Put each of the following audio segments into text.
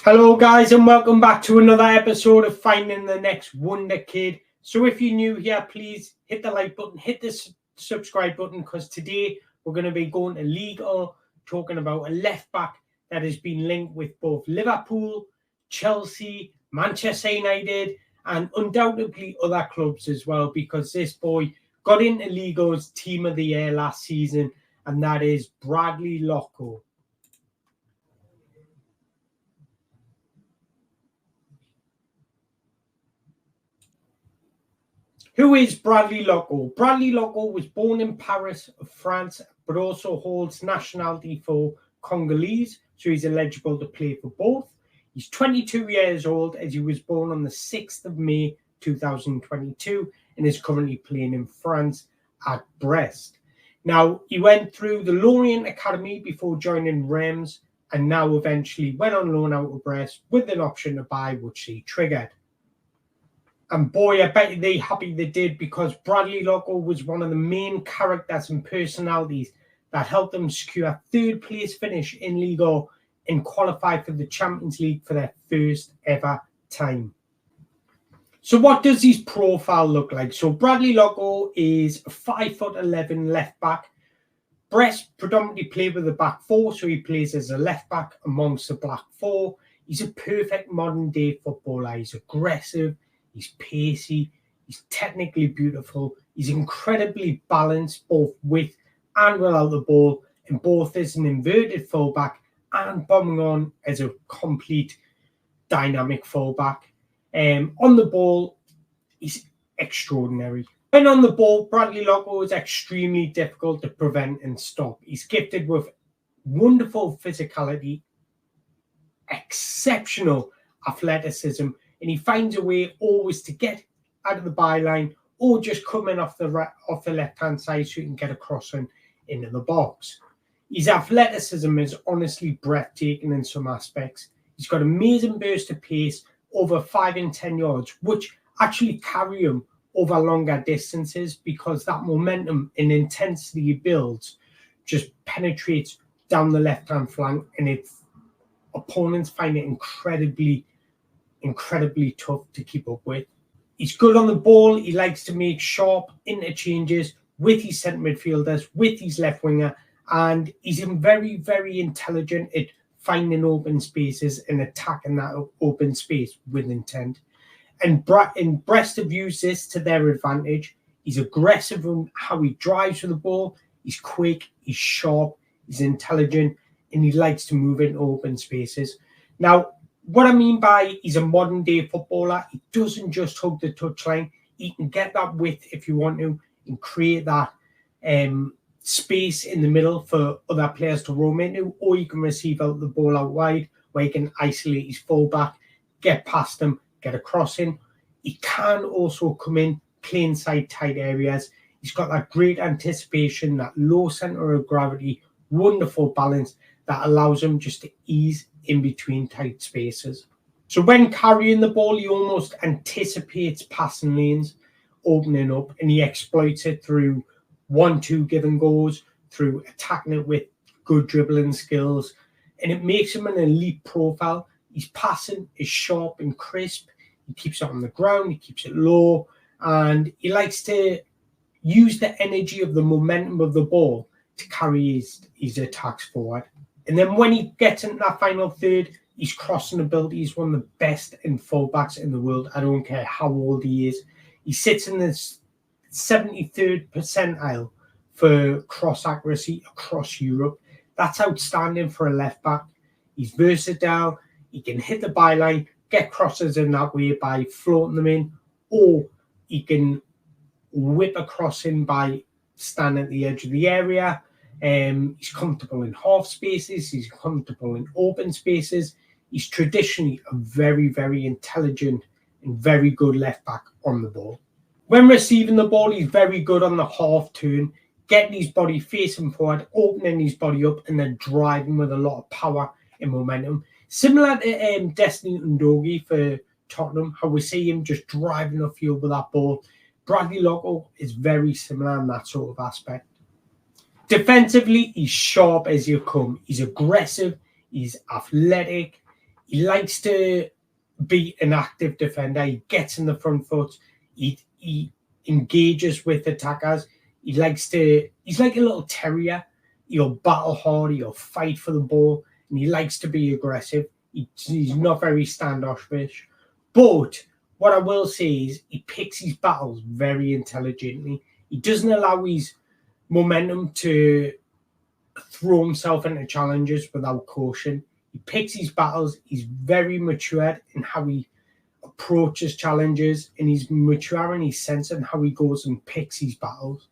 Hello guys and welcome back to another episode of Finding the Next Wonder Kid. So if you're new here, please hit the like button, hit the subscribe button, because today we're going to be going to Locko, talking about a left back that has been linked with both Liverpool, Chelsea, Manchester United and undoubtedly other clubs as well, because this boy got into Locko's team of the year last season, and that is Bradley Locko. Who is Bradley Locko? Bradley Locko was born in Paris, France, but also holds nationality for Congolese, so he's eligible to play for both. He's 22 years old, as he was born on the 6th of May 2022 and is currently playing in France at Brest. Now, he went through the Lorient Academy before joining Reims and now eventually went on loan out to Brest with an option to buy, which he triggered. And boy, I bet they're happy they did, because Bradley Locko was one of the main characters and personalities that helped them secure a third place finish in Locko and qualify for the Champions League for their first ever time. So what does his profile look like? So Bradley Locko is a 5'11" left back. Brest predominantly play with a back four, so he plays as a left back amongst the back four. He's a perfect modern day footballer. He's aggressive. He's pacey, he's technically beautiful, he's incredibly balanced both with and without the ball, and both as an inverted fullback and bombing on as a complete dynamic fullback. On the ball, he's extraordinary. When on the ball, Bradley Locko is extremely difficult to prevent and stop. He's gifted with wonderful physicality, exceptional athleticism, and he finds a way always to get out of the byline or just come in off the left-hand side so he can get a crossing into the box. His athleticism is honestly breathtaking in some aspects. He's got amazing burst of pace over 5 and 10 yards, which actually carry him over longer distances, because that momentum and intensity he builds just penetrates down the left-hand flank, and opponents find it incredibly tough to keep up with. He's good on the ball. He likes to make sharp interchanges with his centre midfielders, with his left winger, and he's very, very intelligent at finding open spaces and attacking that open space with intent. And Brest have used this to their advantage. He's aggressive in how he drives with the ball. He's quick, he's sharp, he's intelligent, and he likes to move into open spaces. Now, what I mean by he's a modern day footballer, he doesn't just hug the touchline. He can get that width if you want to and create that space in the middle for other players to roam into, or you can receive out the ball out wide where he can isolate his fullback, get past him, get a crossing. He can also come in, play inside tight areas. He's got that great anticipation, that low centre of gravity, wonderful balance that allows him just to ease in between tight spaces. So when carrying the ball, he almost anticipates passing lanes opening up, and he exploits it through 1-2 give and goes, through attacking it with good dribbling skills, and it makes him an elite profile. His passing is sharp and crisp. He keeps it on the ground, he keeps it low, and he likes to use the energy of the momentum of the ball to carry his attacks forward. And then when he gets into that final third, his crossing ability is one of the best in fullbacks in the world. I don't care how old he is. He sits in this 73rd percentile for cross accuracy across Europe. That's outstanding for a left back. He's versatile. He can hit the byline, get crosses in that way by floating them in, or he can whip a crossing by standing at the edge of the area. He's comfortable in half spaces. He's comfortable in open spaces. He's traditionally a very, very intelligent and very good left back on the ball. When receiving the ball, he's very good on the half turn, getting his body facing forward, opening his body up, and then driving with a lot of power and momentum. Similar to Destiny Ndogi for Tottenham, how we see him just driving the field with that ball. Bradley Locko is very similar in that sort of aspect. Defensively, he's sharp as you come. He's aggressive. He's athletic. He likes to be an active defender. He gets in the front foot. He engages with attackers. He's like a little terrier. He'll battle hard. He'll fight for the ball, and he likes to be aggressive. He's not very standoffish. But what I will say is he picks his battles very intelligently. He doesn't allow his momentum to throw himself into challenges without caution. He picks his battles. He's very matured in how he approaches challenges, and he's mature in his sense and how he goes and picks his battles.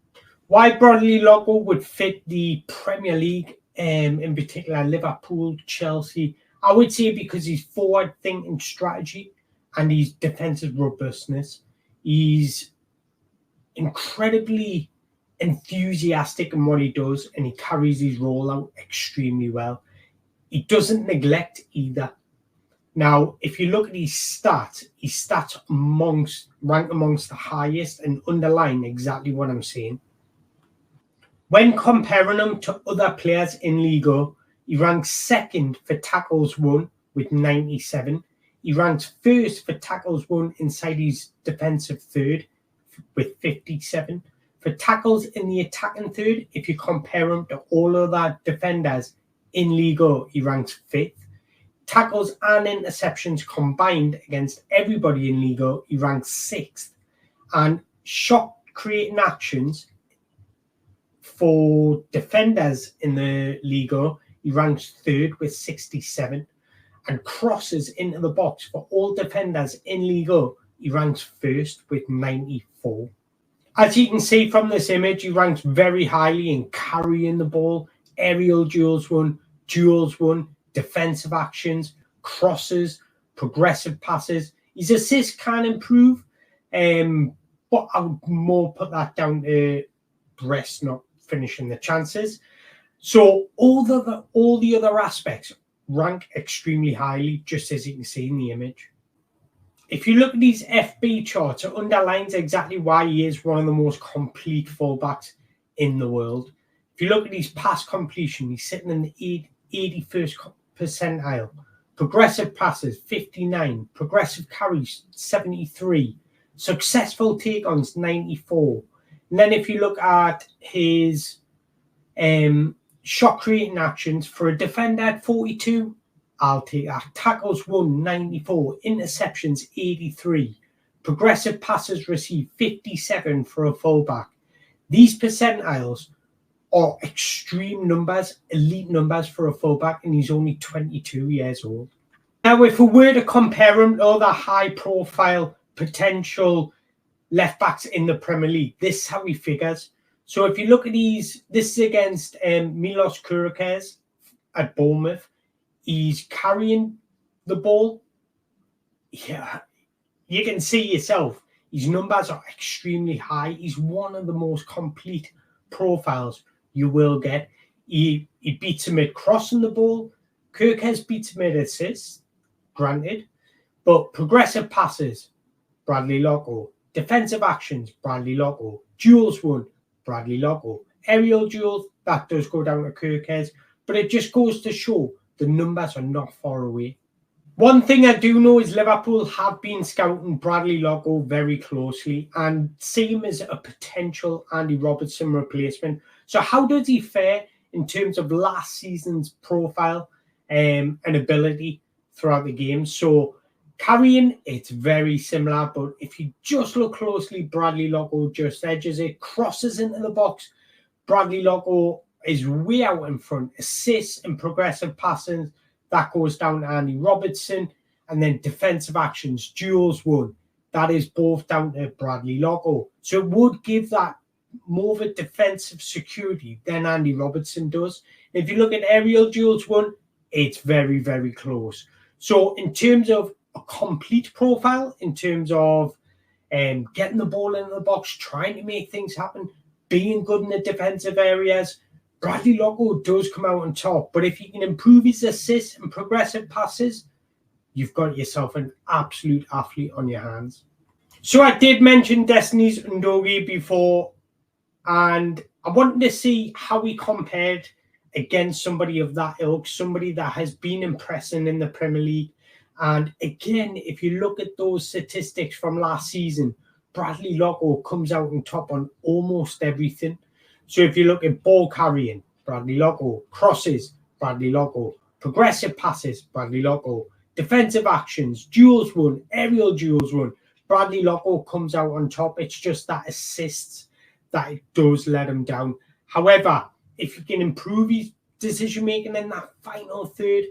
Why Bradley Locko would fit the Premier League, in particular Liverpool, Chelsea, I would say because he's forward-thinking strategy and his defensive robustness. He's incredibly enthusiastic in what he does, and he carries his role out extremely well. He doesn't neglect either. Now, if you look at his stats rank amongst the highest and underline exactly what I'm saying. When comparing him to other players in Liga, he ranks second for tackles won with 97. He ranks first for tackles won inside his defensive third with 57. For tackles in the attacking third, if you compare him to all other defenders in Liga, he ranks fifth. Tackles and interceptions combined against everybody in Liga, he ranks sixth. And shot creating actions for defenders in the Liga, he ranks third with 67. And crosses into the box for all defenders in Liga, he ranks first with 94. As you can see from this image, he ranks very highly in carrying the ball, aerial duels won, defensive actions, crosses, progressive passes. His assists can improve, but I would more put that down to Brest not finishing the chances. So all the other aspects rank extremely highly, just as you can see in the image. If you look at these FB charts, it underlines exactly why he is one of the most complete fullbacks in the world. If you look at his pass completion, he's sitting in the 81st percentile. Progressive passes, 59. Progressive carries, 73. Successful take-ons, 94. And then if you look at his shot creating actions for a defender at 42, I'll take that. Tackles won, 94. Interceptions, 83. Progressive passes received, 57 for a fullback. These percentiles are extreme numbers, elite numbers for a fullback, and he's only 22 years old. Now, if we were to compare him to other high-profile potential left-backs in the Premier League, this is how he figures. So if you look at this is against Milos Kouroukas at Bournemouth. He's carrying the ball. Yeah, you can see yourself. His numbers are extremely high. He's one of the most complete profiles you will get. He beats him at crossing the ball. Kouroukas beats him at assists, granted. But progressive passes, Bradley Locko. Defensive actions, Bradley Locko. Duels won, Bradley Locko. Aerial duels, that does go down to Kouroukas. But it just goes to show the numbers are not far away. One thing I do know is Liverpool have been scouting Bradley Locko very closely and see him as a potential Andy Robertson replacement. So how does he fare in terms of last season's profile and ability throughout the game? So carrying, it's very similar, but if you just look closely, Bradley Locko just edges it, crosses into the box. Bradley Locko is way out in front. Assists and progressive passing, that goes down to Andy Robertson. And then defensive actions, duels won, that is both down to Bradley Locko. So it would give that more of a defensive security than Andy Robertson does. If you look at aerial duels won, it's very, very close. So in terms of a complete profile, in terms of getting the ball into the box, trying to make things happen, being good in the defensive areas, Bradley Locko does come out on top. But if you can improve his assists and progressive passes, you've got yourself an absolute athlete on your hands. So I did mention Destiny's Undogi before, and I wanted to see how he compared against somebody of that ilk, somebody that has been impressing in the Premier League. And again, if you look at those statistics from last season, Bradley Locko comes out on top on almost everything. So if you look at ball carrying, Bradley Locko, crosses, Bradley Locko, progressive passes, Bradley Locko, defensive actions, duels won, aerial duels won, Bradley Locko comes out on top. It's just that assists that it does let him down. However, if you can improve his decision making in that final third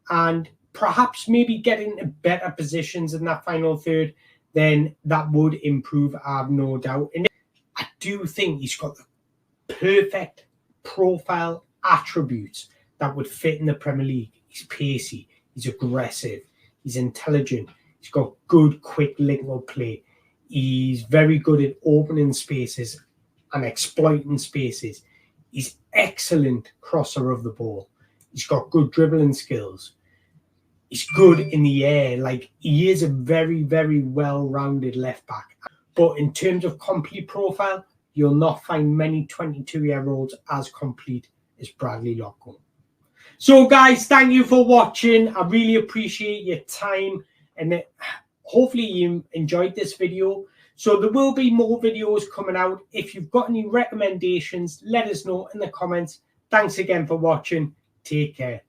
and perhaps maybe get into better positions in that final third, then that would improve, I have no doubt. And I do think he's got the perfect profile attributes that would fit in the Premier League. He's pacey, he's aggressive, he's intelligent, he's got good, quick link-up play. He's very good at opening spaces and exploiting spaces. He's excellent crosser of the ball. He's got good dribbling skills. He's good in the air. Like, he is a very, very well-rounded left back. But in terms of complete profile, you'll not find many 22-year-olds as complete as Bradley Locko. So, guys, thank you for watching. I really appreciate your time. And hopefully you enjoyed this video. So there will be more videos coming out. If you've got any recommendations, let us know in the comments. Thanks again for watching. Take care.